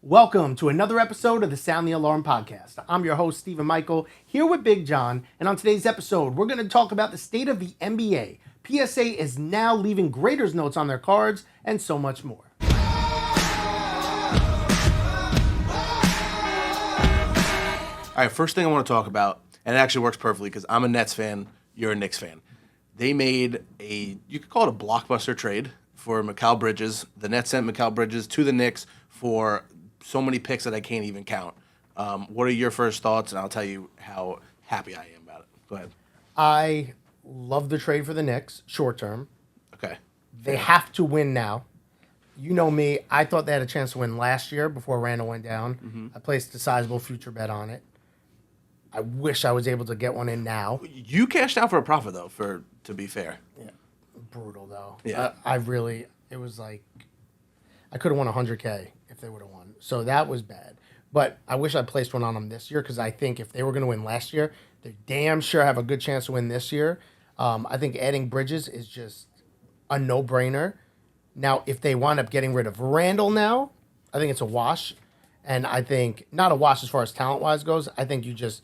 Welcome to another episode of the Sound the Alarm podcast. I'm your host, Stephen Michael, here with Big John, and on today's episode, we're going to talk about the state of the NBA. PSA is now leaving graders notes on their cards, and so much more. All right, first thing I want to talk about, and it actually works perfectly because I'm a Nets fan, you're a Knicks fan. They made you could call it a blockbuster trade for Mikal Bridges. The Nets sent Mikal Bridges to the Knicks for so many picks that I can't even count. What are your first thoughts? And I'll tell you how happy I am about it. Go ahead. I love the trade for the Knicks, short term. Okay. They have to win now. You know me, I thought they had a chance to win last year before Randall went down. Mm-hmm. I placed a sizable future bet on it. I wish I was able to get one in now. You cashed out for a profit, though, to be fair. Yeah. Brutal, though. Yeah. It was like, I could have won $100K if they would have won. So that was bad. But I wish I placed one on them this year because I think if they were going to win last year, they damn sure have a good chance to win this year. I think adding Bridges is just a no-brainer. Now, if they wind up getting rid of Randall now, I think it's a wash. And I think, not a wash as far as talent-wise goes, I think you just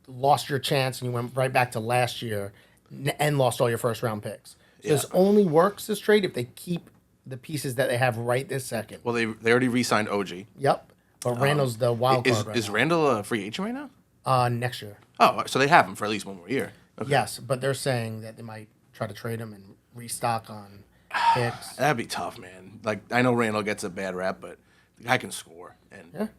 lost your chance and you went right back to last year and lost all your first-round picks. So this only works, this trade, if they keep the pieces that they have right this second. Well, they already re-signed OG. Yep. But Randall's the wild card Is Randall a free agent right now? now? Next year. Oh, so they have him for at least one more year. Okay. Yes, but they're saying that they might try to trade him and restock on picks. That'd be tough, man. Like, I know Randall gets a bad rap, but the guy can score. And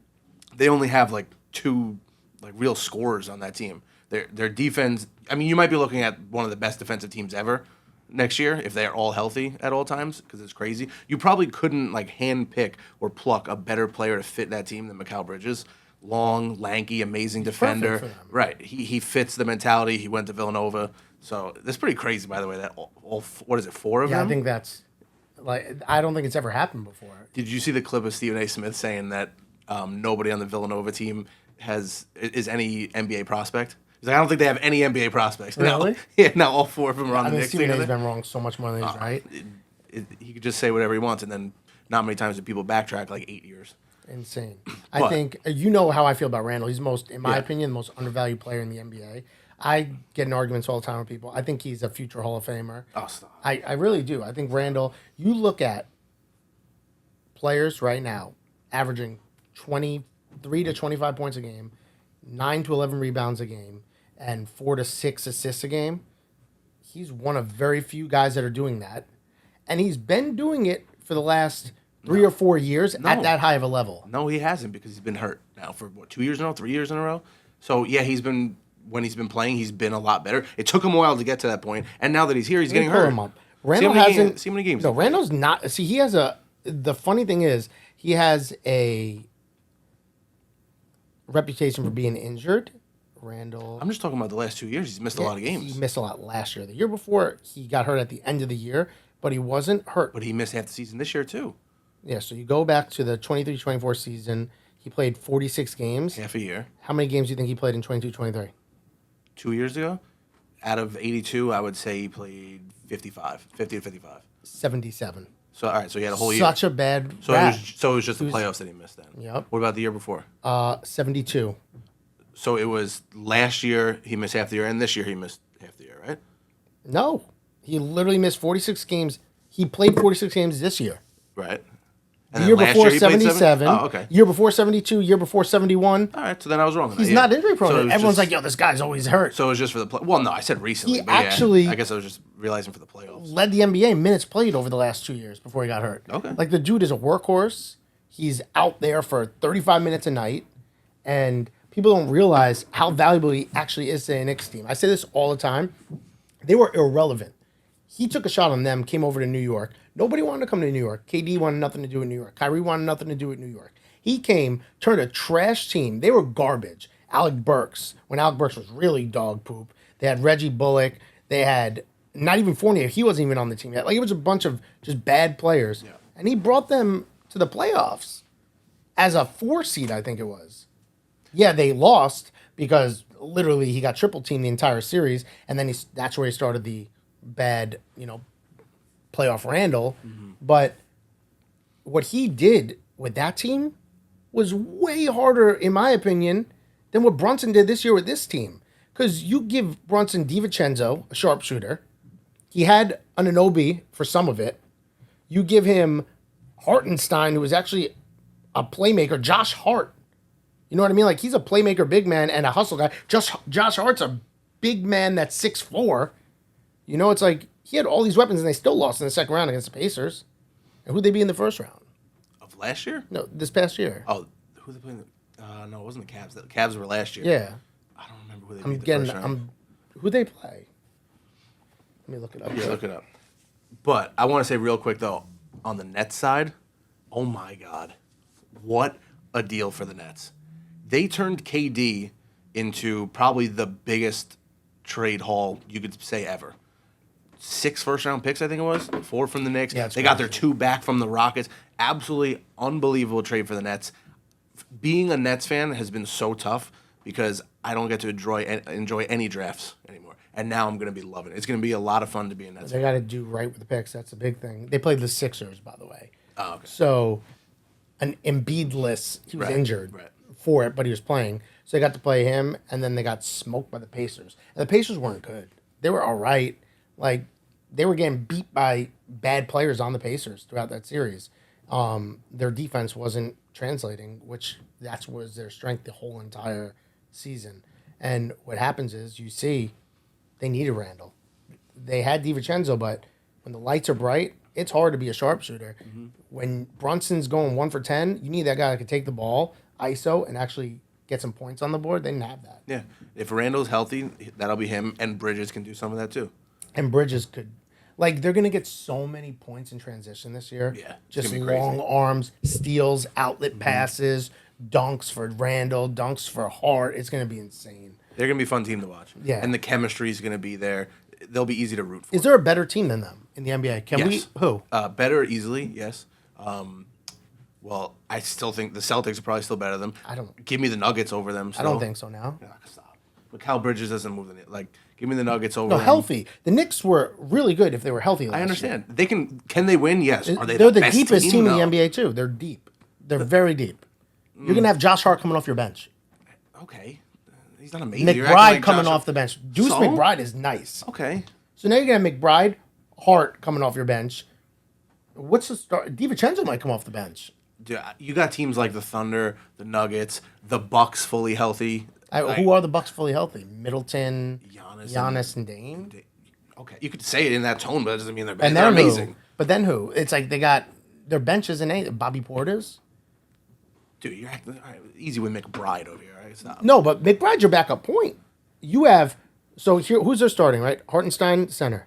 they only have, like, two, like, real scorers on that team. Their defense, I mean, you might be looking at one of the best defensive teams ever next year if they're all healthy at all times, because it's crazy. You probably couldn't, like, hand pick or pluck a better player to fit that team than Mikal Bridges. Long, lanky, amazing defender. Right. He fits the mentality. He went to Villanova. So that's pretty crazy, by the way, that all what is it, four of them? Yeah, I think that's, like, I don't think it's ever happened before. Did you see the clip of Stephen A. Smith saying that nobody on the Villanova team is any NBA prospect? He's like, I don't think they have any NBA prospects. Really? Now all four of them are on the Knicks Stephen together. A's been wrong so much more than he's right. He could just say whatever he wants, and then not many times do people backtrack, like 8 years. Insane. I think, you know how I feel about Randall. He's in my opinion, the most undervalued player in the NBA. I get in arguments all the time with people. I think he's a future Hall of Famer. Oh, stop. I really do. I think Randall, you look at players right now averaging 23 to 25 points a game, 9 to 11 rebounds a game, and 4 to 6 assists a game. He's one of very few guys that are doing that. And he's been doing it for the last 3 or 4 years at that high of a level. No, he hasn't, because he's been hurt now for, 2 years in a row, 3 years in a row? So, yeah, when he's been playing, he's been a lot better. It took him a while to get to that point, and now that he's here, he's getting hurt. Him up. Randall hasn't... See how many games? No, Randall's not... See, he has a... The funny thing is, he has a reputation for being injured. Randall... I'm just talking about the last 2 years. He's missed a lot of games. He missed a lot last year. The year before, he got hurt at the end of the year, but he wasn't hurt. But he missed half the season this year, too. Yeah, so you go back to the 23-24 season. He played 46 games. Half a year. How many games do you think he played in 22-23? 2 years ago? Out of 82, I would say he played 50 to 55. 77. So, all right, so he had a whole year. Such a bad So it was just the playoffs that he missed then. Yep. What about the year before? 72. So it was last year he missed half the year, and this year he missed half the year, right? No. He literally missed 46 games. He played 46 games this year. Right. And the year before, 77. Oh, okay. Year before, 72. Year before, 71. All right, so then I was wrong. He's not injury prone. So everyone's like, yo, this guy's always hurt. So it was just for the play. Well, no, I said recently. He actually... I guess I was just realizing for the playoffs. Led the NBA minutes played over the last 2 years before he got hurt. Okay. Like, the dude is a workhorse. He's out there for 35 minutes a night. And people don't realize how valuable he actually is to the Knicks team. I say this all the time. They were irrelevant. He took a shot on them, came over to New York. Nobody wanted to come to New York. KD wanted nothing to do with New York. Kyrie wanted nothing to do with New York. He came, turned a trash team. They were garbage. Alec Burks, when Alec Burks was really dog poop. They had Reggie Bullock. They had not even Fournier. He wasn't even on the team yet. Like, it was a bunch of just bad players. Yeah. And he brought them to the playoffs as a 4 seed, I think it was. Yeah, they lost because literally he got triple teamed the entire series, and then that's where he started the bad, playoff Randall. Mm-hmm. But what he did with that team was way harder, in my opinion, than what Brunson did this year with this team. Because you give Brunson DiVincenzo, a sharpshooter. He had Anunoby for some of it. You give him Hartenstein, who was actually a playmaker. Josh Hart. You know what I mean? Like, he's a playmaker big man and a hustle guy. Josh Hart's a big man that's 6'4". You know, it's like he had all these weapons and they still lost in the second round against the Pacers. And who'd they be in the first round? Of last year? No, this past year. Oh, who they playing? No, it wasn't the Cavs. The Cavs were last year. Yeah. I don't remember who they beat the first round. Who'd they play? Let me look it up. Yeah, look it up. But I want to say real quick, though, on the Nets side, oh my God, what a deal for the Nets. They turned KD into probably the biggest trade haul you could say ever. 6 first-round picks, I think it was. 4 from the Knicks. Yeah, they got their 2 back from the Rockets. Absolutely unbelievable trade for the Nets. Being a Nets fan has been so tough because I don't get to enjoy any drafts anymore. And now I'm going to be loving it. It's going to be a lot of fun to be a Nets fan. They got to do right with the picks. That's a big thing. They played the Sixers, by the way. Oh, okay. So, an Embiid-less, he was injured for it, but he was playing. So they got to play him, and then they got smoked by the Pacers. And the Pacers weren't good. They were all right. Like, they were getting beat by bad players on the Pacers throughout that series. Their defense wasn't translating, which was their strength the whole entire season. And what happens is you see they needed Randall. They had DiVincenzo, but when the lights are bright, it's hard to be a sharpshooter. Mm-hmm. When Brunson's going 1 for 10, you need that guy that can take the ball, ISO, and actually get some points on the board. They didn't have that. Yeah. If Randall's healthy, that'll be him, and Bridges can do some of that too. And Bridges could, like, they're going to get so many points in transition this year. Yeah. Just long arms, steals, outlet passes, dunks for Randall, dunks for Hart. It's going to be insane. They're going to be a fun team to watch. Yeah. And the chemistry is going to be there. They'll be easy to root for. Is there a better team than them in the NBA? Yes. Who? Better easily, yes. Well, I still think the Celtics are probably still better than them. Give me the Nuggets over them. Still. I don't think so now. Yeah, stop. But Cal Bridges doesn't move the like. Give me the Nuggets over. No, healthy. The Knicks were really good if they were healthy. I understand. Year. They can. Can they win? Yes. Are they? They're the best deepest team in the No. NBA too. They're deep. They're very deep. You're gonna have Josh Hart coming off your bench. Okay. He's not amazing. McBride coming off the bench. Deuce McBride is nice. Okay. So now you're gonna have McBride, Hart coming off your bench. What's the start? DiVincenzo might come off the bench. Dude, you got teams like the Thunder, the Nuggets, the Bucks fully healthy. Who are the Bucks fully healthy? Middleton, Giannis and Dame. Okay, you could say it in that tone, but that doesn't mean they're bad. And they're amazing. Who? But then who? It's like they got their benches and Bobby Portis. Dude, you're acting easy with McBride over here. Right? Stop. No, but McBride's your backup point. You have here. Who's their starting? Right, Hartenstein center,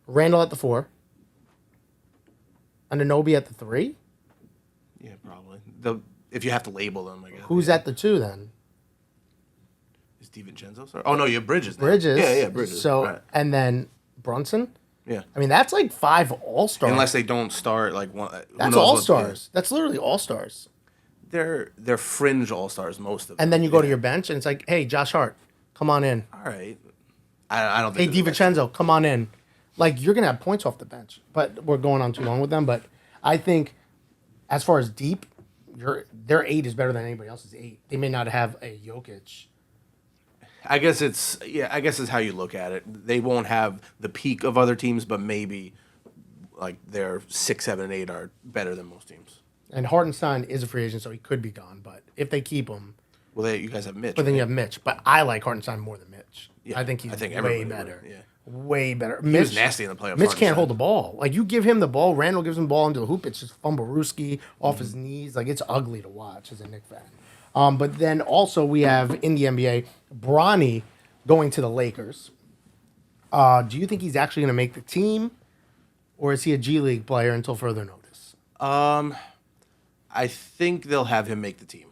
Randall at the 4, Anunoby at the 3. Yeah, probably. If you have to label them, I guess. Who's at the 2 then? Is DiVincenzo? Sorry. Oh no, you have Bridges. Now. Bridges. Yeah, Bridges. So right. And then Brunson. Yeah. I mean that's like 5 all-stars. Unless they don't start like one. That's all-stars. That's literally all-stars. They're fringe all-stars, most of them. And then you go to your bench and it's like, hey, Josh Hart, come on in. All right. I don't think. Hey, DiVincenzo, come on in. Like you're gonna have points off the bench, but we're going on too long with them. But I think, as far as deep, their 8 is better than anybody else's 8. They may not have a Jokic. I guess it's how you look at it. They won't have the peak of other teams, but maybe like their 6, 7, and 8 are better than most teams. And Hartenstein is a free agent, so he could be gone. But if they keep him, well, you guys have Mitch. But then you have Mitch. But I like Hartenstein more than Mitch. Yeah, I think he's way better. Yeah. Way better. He was nasty in the playoffs. Mitch can't hold the ball. Like, you give him the ball, Randall gives him the ball into the hoop, it's just fumblerooski off his knees. Like, it's ugly to watch as a Knicks fan. But then also we have, in the NBA, Bronny going to the Lakers. Do you think he's actually going to make the team? Or is he a G League player until further notice? I think they'll have him make the team.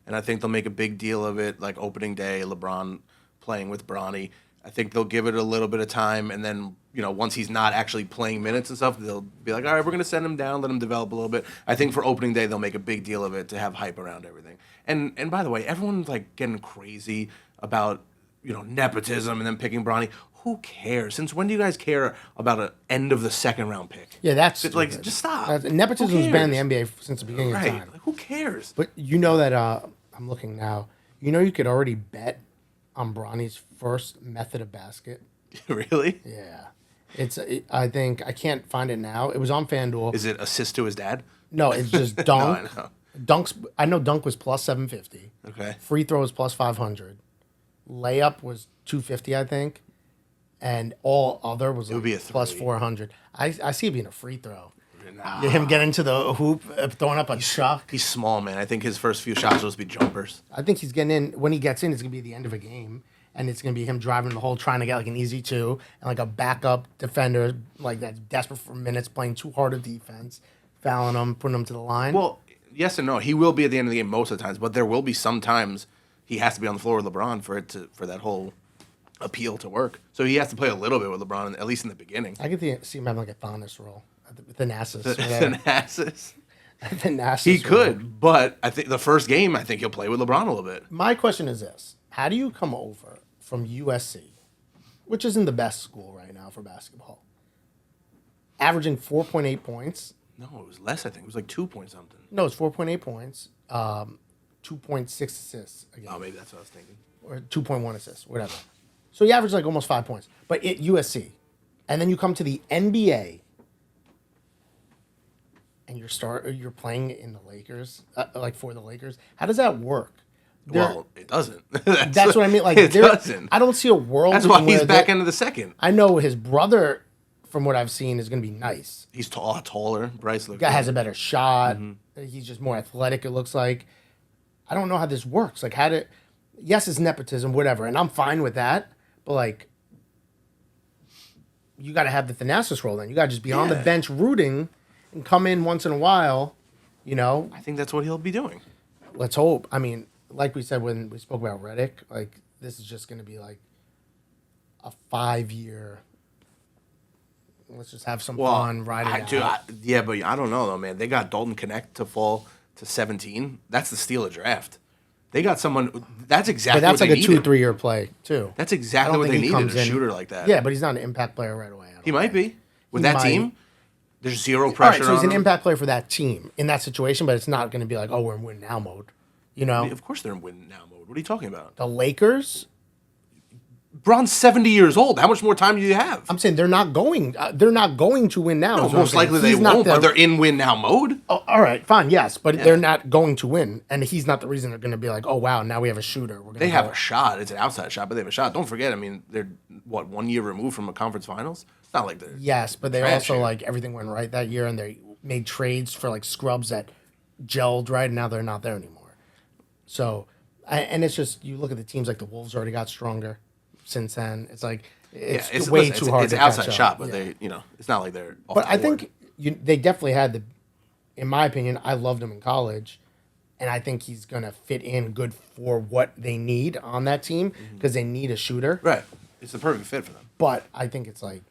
And I think they'll make a big deal of it, like opening day, LeBron playing with Bronny. I think they'll give it a little bit of time, and then, once he's not actually playing minutes and stuff, they'll be like, all right, we're going to send him down, let him develop a little bit. I think for opening day, they'll make a big deal of it to have hype around everything. And by the way, everyone's like getting crazy about, nepotism and then picking Bronny. Who cares? Since when do you guys care about an end of the second round pick? Yeah, that's like, just stop. Nepotism has been in the NBA since the beginning of time. Like, Who cares? But you know that I'm looking now. You know you could already bet on Bronny's first method of basket. Really? Yeah. I think I can't find it now. It was on FanDuel. Is it assist to his dad? No, it's just No, dunk. I know. I know dunk was plus 750. Okay. Free throw was plus 500. Layup was 250, I think. And all other was would be a plus three. 400. I see it being a free throw. Nah. Him getting to the hoop, throwing up a chuck. He's small, man. I think his first few shots will just be jumpers. I think he's getting in. When he gets in, it's going to be the end of a game. And it's going to be him driving the hole, trying to get like an easy two. And like a backup defender, like that's desperate for minutes, playing too hard of defense, fouling him, putting him to the line. Well, yes and no. He will be at the end of the game most of the times, but there will be some times he has to be on the floor with LeBron for that whole appeal to work. So he has to play a little bit with LeBron, at least in the beginning. I could see him having like a Thomas role. Thanasis. Thanasis. Thanasis. He could, but I think the first game, I think he'll play with LeBron a little bit. My question is this. How do you come over from USC, which isn't the best school right now for basketball, averaging 4.8 points? No, it was less, I think. It was like 2 point something. No, it's 4.8 points, 2.6 assists again. Oh, maybe that's what I was thinking. Or 2.1 assists, whatever. So he averaged like almost 5 points. But at USC, and then you come to the NBA, and you're playing in the Lakers, like for the Lakers. How does that work? Well, it doesn't. That's what I mean. Like it doesn't. I don't see a world. That's why he's where back into the second. I know his brother, from what I've seen, is going to be nice. He's taller. Bryce looks Guy good. has a better shot. He's just more athletic, it looks like. I don't know how this works. Like, yes, it's nepotism, whatever, and I'm fine with that. But like, you got to have the Thanasis role. Then you got to just be on the bench rooting and come in once in a while. You know, I think that's what he'll be doing. let's hope. I mean, like we said when we spoke about Reddick, like this is just going to be like a 5-year. Let's just have some fun, ride it out. But I don't know though, man. They got Dalton Connect to fall to 17. That's the steal of draft. They got someone. That's exactly. But that's what like they a needed. 2-3 year play too. That's exactly what they needed. A shooter like that. Yeah, but he's not an impact player right away. He might be with He that might. team. There's zero All right, pressure so he's on an him. impact player for that team in that situation, but it's not going to be like, oh, we're in win now mode. You know, Of course they're in win now mode. What are you talking about? the Lakers. Bron's 70 years old. How much more time do you have? I'm saying they're not going. They're not going to win now. No, is what I'm most saying. likely they He's not won't, but they're in win now mode. Oh, all right, fine, yes, but they're not going to win, and he's not the reason they're going to be like, oh wow, now we have a shooter. We're gonna They have a shot. It's an outside shot, but they have a shot. Don't forget, I mean, they're 1 year removed from a conference finals. It's not like they're Yes, but they trash also here. like everything went right that year, and they made trades for like scrubs that gelled right, and now they're not there anymore. So, and it's just you look at the teams like the Wolves already got stronger since then. It's like it's way too hard. It's to an outside catch up. shot, but Yeah. it's not like they're. Off But the I board. think they definitely had the. In my opinion, I loved him in college, and I think he's gonna fit in good for what they need on that team because they need a shooter. right. It's the perfect fit for them. But I think it's like,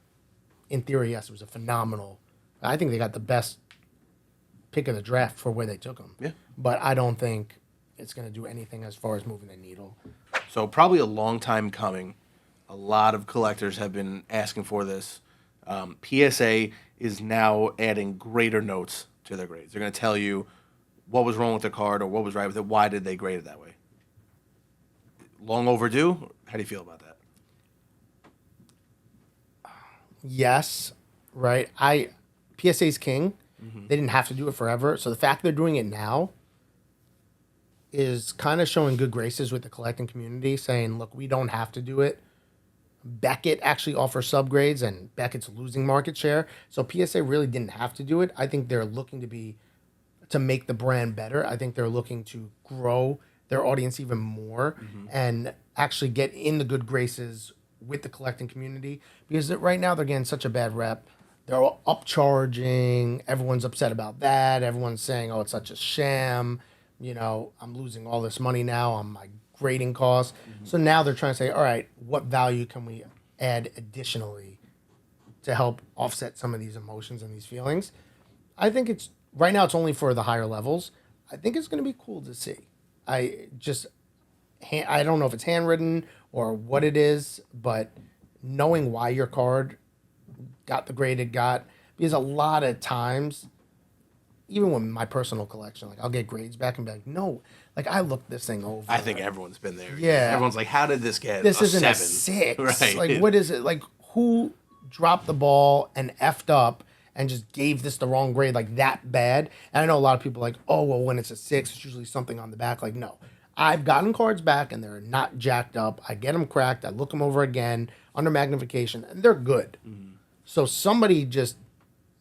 in theory, yes, it was a phenomenal. I think they got the best pick of the draft for where they took him. Yeah. But I don't think it's going to do anything as far as moving the needle. So probably a long time coming. A lot of collectors have been asking for this. PSA is now adding greater notes to their grades. They're going to tell you what was wrong with the card or what was right with it. Why did they grade it that way? Long overdue? How do you feel about that? Yes, right. PSA's king. They didn't have to do it forever. So the fact they're doing it now is kind of showing good graces with the collecting community, saying, look, we don't have to do it. Beckett actually offers subgrades, and Beckett's losing market share. So PSA really didn't have to do it. I think they're looking to make the brand better. I think they're looking to grow their audience even more and actually get in the good graces with the collecting community, because right now they're getting such a bad rep. They're all upcharging. Everyone's upset about that. Everyone's saying, oh, it's such a sham. You know, I'm losing all this money now on my grading costs. So now they're trying to say, all right, what value can we add additionally to help offset some of these emotions and these feelings? I think right now it's only for the higher levels. I think it's going to be cool to see. I don't know if it's handwritten or what it is, but knowing why your card got the grade it got, because a lot of times, even with my personal collection, like I'll get grades back and be like, no, like I looked this thing over. I think everyone's been there. Yeah. Everyone's like, how did this get This a isn't 7? a 6. Right. Like, what is it? Like, who dropped the ball and effed up and just gave this the wrong grade like that bad? And I know a lot of people are like, oh, well, when it's a 6, it's usually something on the back. Like, no. I've gotten cards back and they're not jacked up. I get them cracked. I look them over again under magnification, and they're good. Mm-hmm. So somebody just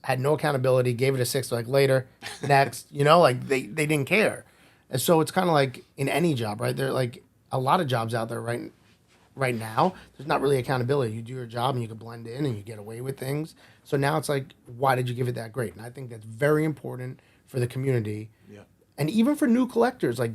had no accountability, gave it a 6, like later, next, like they didn't care. And so it's kind of like in any job, right? There are like a lot of jobs out there right now. There's not really accountability. You do your job and you can blend in and you get away with things. So now it's like, why did you give it that grade? And I think that's very important for the community. Yeah. And even for new collectors, like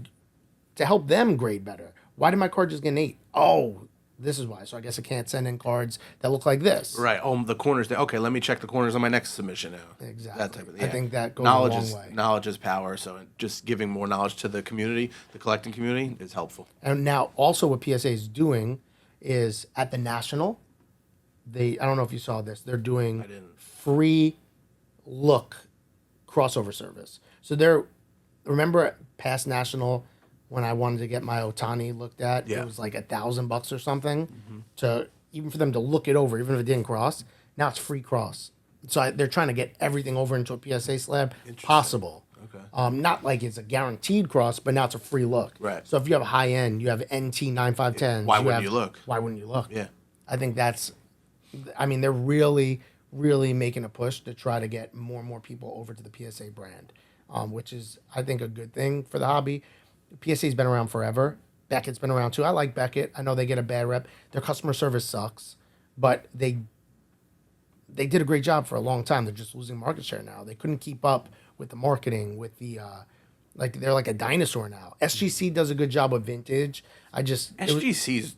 to help them grade better. Why did my card just get an 8? Oh, this is why. So I guess I can't send in cards that look like this. Right. Oh, the corners. Okay, let me check the corners on my next submission now. Exactly. That type of thing. I think that goes knowledge a long is, way. Knowledge is power. So just giving more knowledge to the community, the collecting community, is helpful. And now also what PSA is doing is at the National, I don't know if you saw this, they're doing free look crossover service. So remember at past National when I wanted to get my Otani looked at, it was like $1,000 or something to even for them to look it over, even if it didn't cross. Now it's free cross. So they're trying to get everything over into a PSA slab possible. Okay. Not like it's a guaranteed cross, but now it's a free look. Right. So if you have a high end, you have NT 9510s. Why wouldn't you look? Why wouldn't you look? Yeah. I think they're really, really making a push to try to get more and more people over to the PSA brand, which is, I think, a good thing for the hobby. PSA's been around forever. Beckett's been around too. I like Beckett. I know they get a bad rep. Their customer service sucks, but they did a great job for a long time. They're just losing market share now. They couldn't keep up with the marketing, with the they're like a dinosaur now. SGC does a good job with vintage. SGC's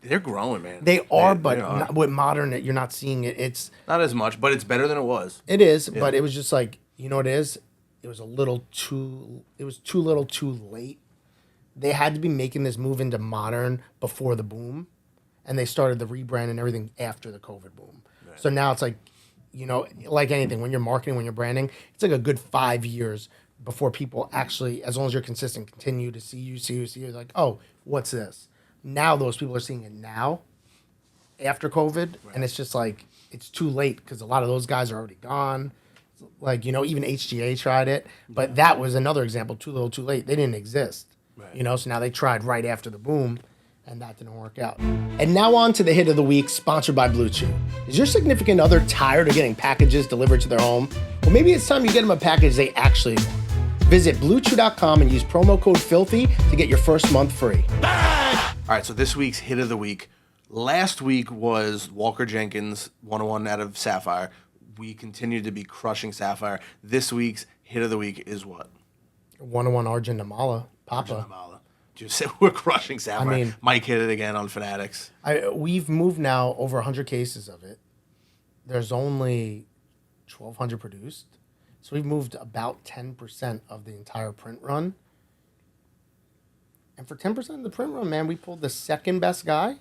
they're growing, man. They are, but not, with modern, you're not seeing it. It's not as much, but it's better than it was. It is, but it was just like, what it is? It was too little too late. They had to be making this move into modern before the boom, and they started the rebrand and everything after the COVID boom. Right. So now it's like, like anything, when you're marketing, when you're branding, it's like a good 5 years before people actually, as long as you're consistent, continue to see you, like, oh, what's this? Now those people are seeing it now, after COVID, and it's just like, it's too late because a lot of those guys are already gone. Like, even HGA tried it, but that was another example, too little, too late. They didn't exist. Right. So now they tried right after the boom, and that didn't work out. And now on to the hit of the week, sponsored by Blue Chew. Is your significant other tired of getting packages delivered to their home? Well, maybe it's time you get them a package they actually want. Visit BlueChew.com and use promo code FILTHY to get your first month free. All right, so this week's hit of the week. Last week was Walker Jenkins, 101 out of Sapphire. We continue to be crushing Sapphire. This week's hit of the week is what? 101 Arjun Namala. Papa. Just we're crushing Sapphire. Mike hit it again on Fanatics. We've moved now over 100 cases of it. There's only 1,200 produced. So we've moved about 10% of the entire print run. And for 10% of the print run, man, we pulled the second best guy.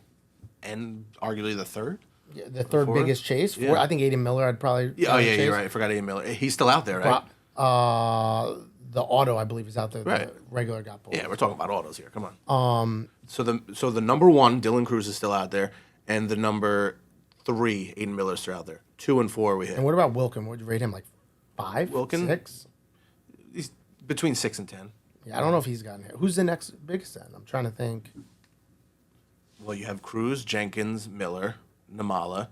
And arguably the third? Yeah, the third biggest chase. Yeah. I think Aiden Miller, I'd probably... Yeah, you're right. I forgot Aiden Miller. He's still out there, right? The auto, I believe, is out there. Right. The regular got pulled. Yeah, we're talking about autos here. Come on. So the number 1, Dylan Cruz, is still out there, and the number 3, Aiden Miller's still out there. 2 and 4 we hit. And what about Wilkin? Would you rate him, like 5? Wilkin? 6? He's between 6 and 10. Yeah, I don't know if he's gotten hit. Who's the next biggest then? I'm trying to think. Well, you have Cruz, Jenkins, Miller, Namala.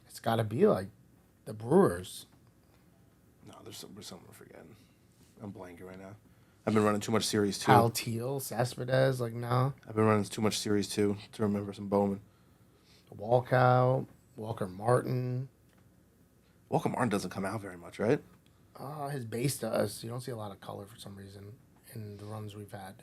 It's got to be like the Brewers. No, there's something we're forgetting. I'm blanking right now. I've been running too much Series 2. Kyle Teal, Cespedes, no. I've been running too much Series 2 to remember some Bowman. Walkout, Walker Martin. Walker Martin doesn't come out very much, right? His base does. You don't see a lot of color for some reason in the runs we've had.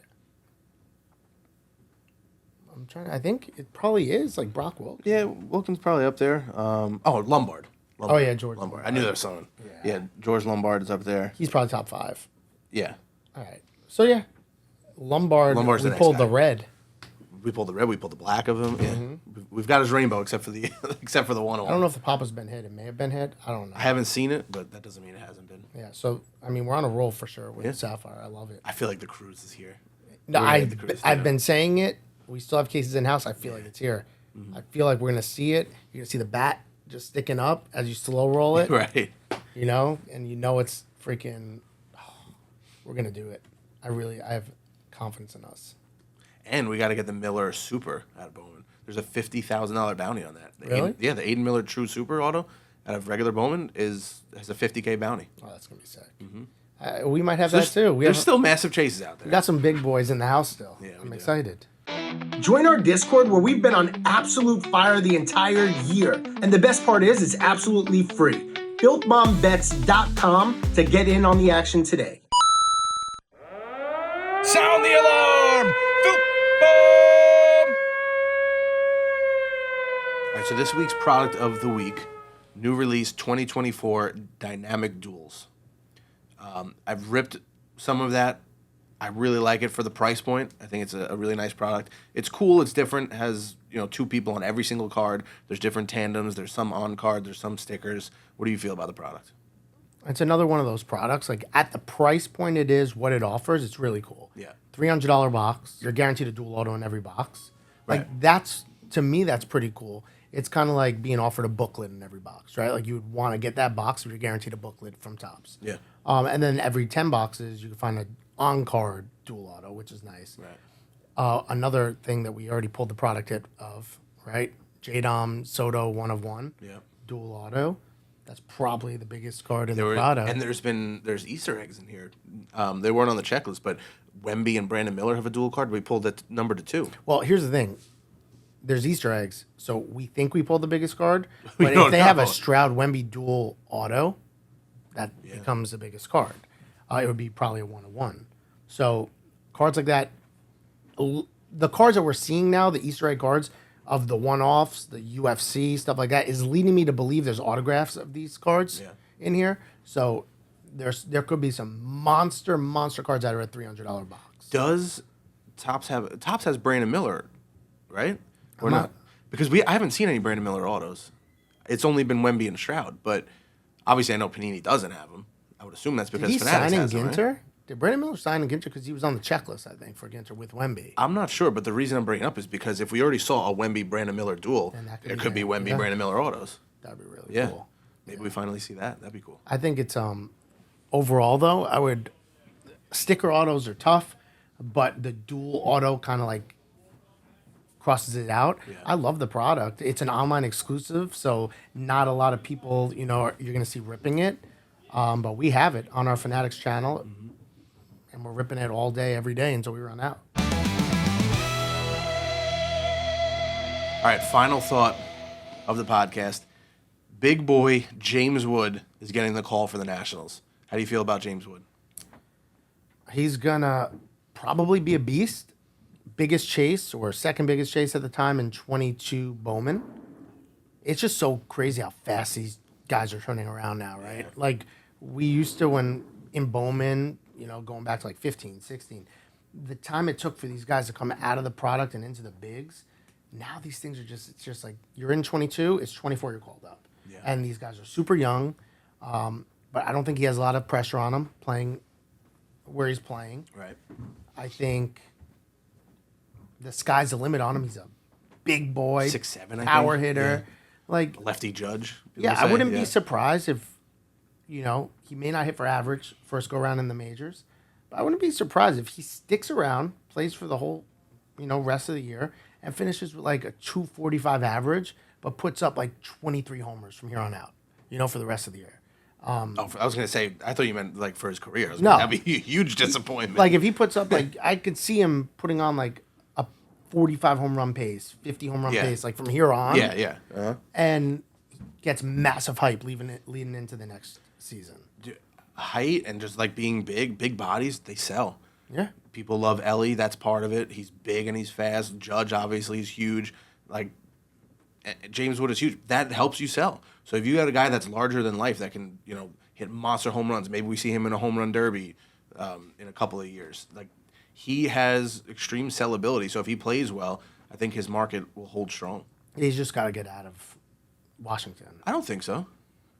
I think it probably is like Brock Wilkins. Yeah, Wilkins probably up there. Lombard. Oh, yeah, George Lombard. I knew there was someone. Yeah, George Lombard is up there. He's probably top 5. Yeah. All right. So, yeah, Lombard's we pulled the red. We pulled the red. We pulled the black of him. Yeah. We've got his rainbow except for the 101. I don't know if the Papa's been hit. It may have been hit. I don't know. I haven't seen it, but that doesn't mean it hasn't been. Yeah. So I mean, we're on a roll for sure with Sapphire. I love it. I feel like the cruise is here. No, I've been saying it. We still have cases in house. I feel like it's here. I feel like we're gonna see it. You're gonna see the bat just sticking up as you slow roll it. Right. You know, and you know it's freaking. We're gonna do it. I have confidence in us. And we got to get the Miller Super out of Bowman. There's a $50,000 bounty on that. Really? The Aiden Miller True Super Auto out of regular Bowman has a $50K bounty. Oh, that's gonna be sick. We might have that too. There's still massive chases out there. We got some big boys in the house still. Yeah, I'm excited. Join our Discord where we've been on absolute fire the entire year. And the best part is it's absolutely free. Filthbombbets.com to get in on the action today. Sound the alarm! Filthbomb! All right, so this week's product of the week, new release 2024 Dynamic Duals. I've ripped some of that. I really like it for the price point. I think it's a really nice product. It's cool. It's different. It has, two people on every single card. There's different tandems. There's some on card. There's some stickers. What do you feel about the product? It's another one of those products. Like at the price point it is, what it offers, it's really cool. Yeah. $300 box. You're guaranteed a dual auto in every box. Like Right. to me, that's pretty cool. It's kind of like being offered a booklet in every box, right? Like you would want to get that box, but you're guaranteed a booklet from Topps. Yeah. And then every 10 boxes, you can find an on-card dual auto, which is nice. Right. Another thing that we already pulled the product hit of, right? J-Dom Soto 1 of 1. Yeah. Dual auto. That's probably the biggest card in the product. And there's Easter eggs in here. They weren't on the checklist, but Wemby and Brandon Miller have a dual card. We pulled that number to 2. Well, here's the thing. There's Easter eggs, so we think we pulled the biggest card. We But don't if they have know. a Stroud Wemby dual auto, that becomes the biggest card. It would be probably a 1 of 1. So cards like that, the cards that we're seeing now, the Easter egg cards of the one-offs, the UFC stuff like that, is leading me to believe there's autographs of these cards in here. So there could be some monster cards that are at $300 box. Does Topps has Brandon Miller, right? Or I'm not? not- Because I haven't seen any Brandon Miller autos. It's only been Wemby and Stroud, but obviously I know Panini doesn't have them. I would assume that's because Did he Fanatics sign in has them, right? Ginter? Did Brandon Miller sign in Ginter? Because he was on the checklist, I think, for Ginter with Wemby. I'm not sure, but the reason I'm bringing it up is because if we already saw a Wemby Brandon Miller duel, Then that could it be could be that, Wemby yeah. Brandon Miller autos. That'd be really Yeah. cool. Maybe we finally see that. That'd be cool. I think it's overall though, I would sticker autos are tough, but the dual auto kind of like crosses it out. Yeah. I love the product. It's an online exclusive, so not a lot of people, you're gonna see ripping it. But we have it on our Fanatics channel, and we're ripping it all day, every day until we run out. All right, final thought of the podcast. Big boy James Wood is getting the call for the Nationals. How do you feel about James Wood? He's gonna probably be a beast. Biggest chase or second biggest chase at the time in 22 Bowman. It's just so crazy how fast these guys are turning around now, right? Yeah. Like we used to when in Bowman, going back to like 15, 16, the time it took for these guys to come out of the product and into the bigs, now these things are it's just like you're in 22, it's 24 you're called up. Yeah. And these guys are super young, but I don't think he has a lot of pressure on him playing where he's playing. Right. I think the sky's the limit on him. He's a big boy, 6'7", I power think. hitter. Yeah. Like, Lefty judge. people yeah, I say. wouldn't Yeah. be surprised if, he may not hit for average first go around in the majors, but I wouldn't be surprised if he sticks around, plays for the whole, rest of the year, and finishes with like a 245 average, but puts up like 23 homers from here on out, for the rest of the year. I was going to say, I thought you meant like for his career. No. That'd be a huge disappointment. Like if he puts up I could see him putting on like a 45 home run pace, 50 home run Yeah. pace, like from here on. yeah. Uh-huh. And gets massive hype leading into the next season. Dude, height and just like being big bodies, they sell. Yeah. People love Ellie. That's part of it. He's big and he's fast. Judge obviously is huge. Like James Wood is huge. That helps you sell. So if you got a guy that's larger than life that can, hit monster home runs, maybe we see him in a home run derby in a couple of years. Like he has extreme sellability. So if he plays well, I think his market will hold strong. He's just got to get out of Washington. I don't think so.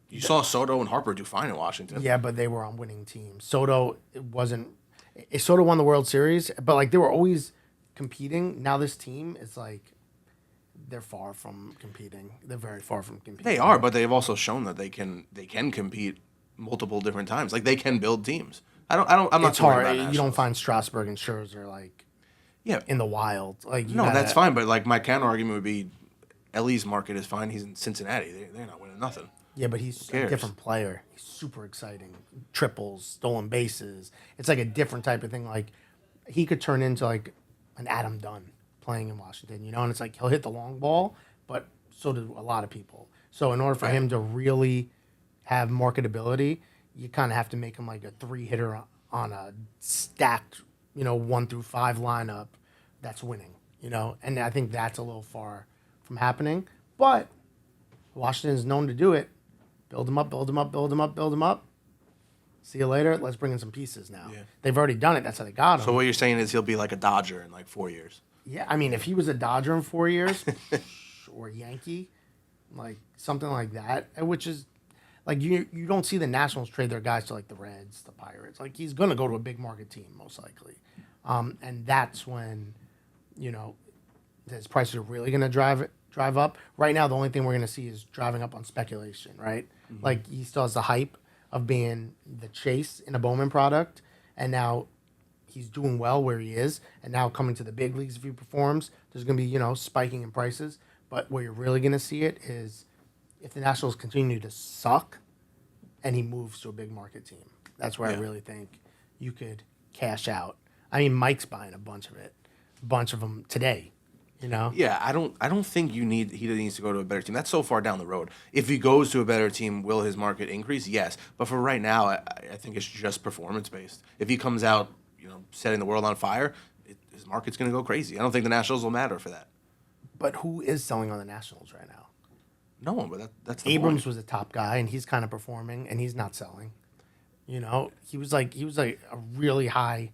You saw Soto and Harper do fine in Washington. Yeah, but they were on winning teams. Soto Soto won the World Series, but like they were always competing. Now this team is like they're far from competing. They're very far from competing. They are, but they've also shown that they can compete multiple different times. Like they can build teams. I'm not It's too worried hard. about You Nationals. don't find Strasburg and Scherzer like in the wild. Like No, that's fine. But like my counter argument would be, Ellie's market is fine. He's in Cincinnati. They're not winning nothing. Yeah, but he's a cares? different player. He's super exciting. Triples, stolen bases. It's like a different type of thing. Like he could turn into like an Adam Dunn playing in Washington, you know. And it's like he'll hit the long ball, but so do a lot of people. So in order for him to really have marketability, you kind of have to make him like a 3-hitter on a stacked, 1 through 5 lineup that's winning, And I think that's a little far from happening, but Washington is known to do it. Build them up, build them up, build them up, build them up. See you later. Let's bring in some pieces now. Yeah. They've already done it. That's how they got him. So what you're saying is he'll be like a Dodger in like 4 years. Yeah, I mean, if he was a Dodger in 4 years, or Yankee, like something like that, which is like you don't see the Nationals trade their guys to like the Reds, the Pirates. Like he's gonna go to a big market team most likely, and that's when, his prices are really gonna drive up. Right now, the only thing we're gonna see is driving up on speculation, right? Mm-hmm. Like he still has the hype of being the chase in a Bowman product, and now he's doing well where he is, and now coming to the big leagues if he performs, there's going to be, spiking in prices. But where you're really going to see it is if the Nationals continue to suck and he moves to a big market team. That's where I really think you could cash out. I mean, Mike's buying a bunch of them today. Yeah, I don't think he needs to go to a better team. That's so far down the road. If he goes to a better team, will his market increase? Yes, but for right now, I think it's just performance based. If he comes out, setting the world on fire, his market's going to go crazy. I don't think the Nationals will matter for that. But who is selling on the Nationals right now? No one, but that's the Abrams point. was the top guy, and he's kind of performing, and he's not selling. He was like a really high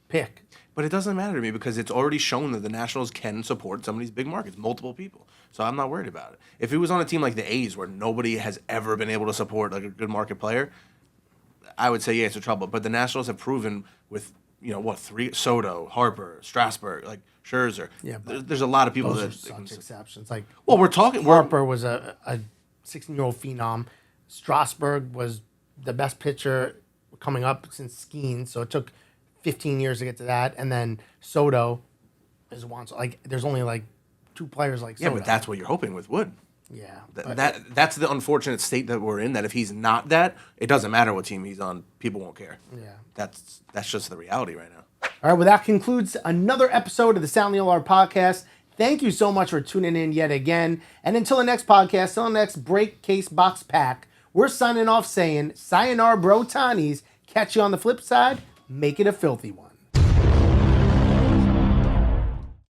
pick. But it doesn't matter to me because it's already shown that the Nationals can support some of these big markets, multiple people. So I'm not worried about it. If he was on a team like the A's where nobody has ever been able to support like a good market player, I would say it's a trouble. But the Nationals have proven with 3 Soto, Harper, Strasburg, like Scherzer. Yeah, there's a lot of people those are such exceptions. Like Harper was a 16-year-old phenom. Strasburg was the best pitcher coming up since Skeen, so it took 15 years to get to that. And then Soto is one. So like there's only like 2 players like Soto. Yeah, but that's what you're hoping with Wood. Yeah. That's the unfortunate state that we're in, that if he's not that, it doesn't matter what team he's on, people won't care. Yeah. That's just the reality right now. All right, well, that concludes another episode of the Sound the Alarm podcast. Thank you so much for tuning in yet again. And until the next podcast, until the next break case box pack, we're signing off saying, sayonara bro Tani's. Catch you on the flip side. Make it a filthy one.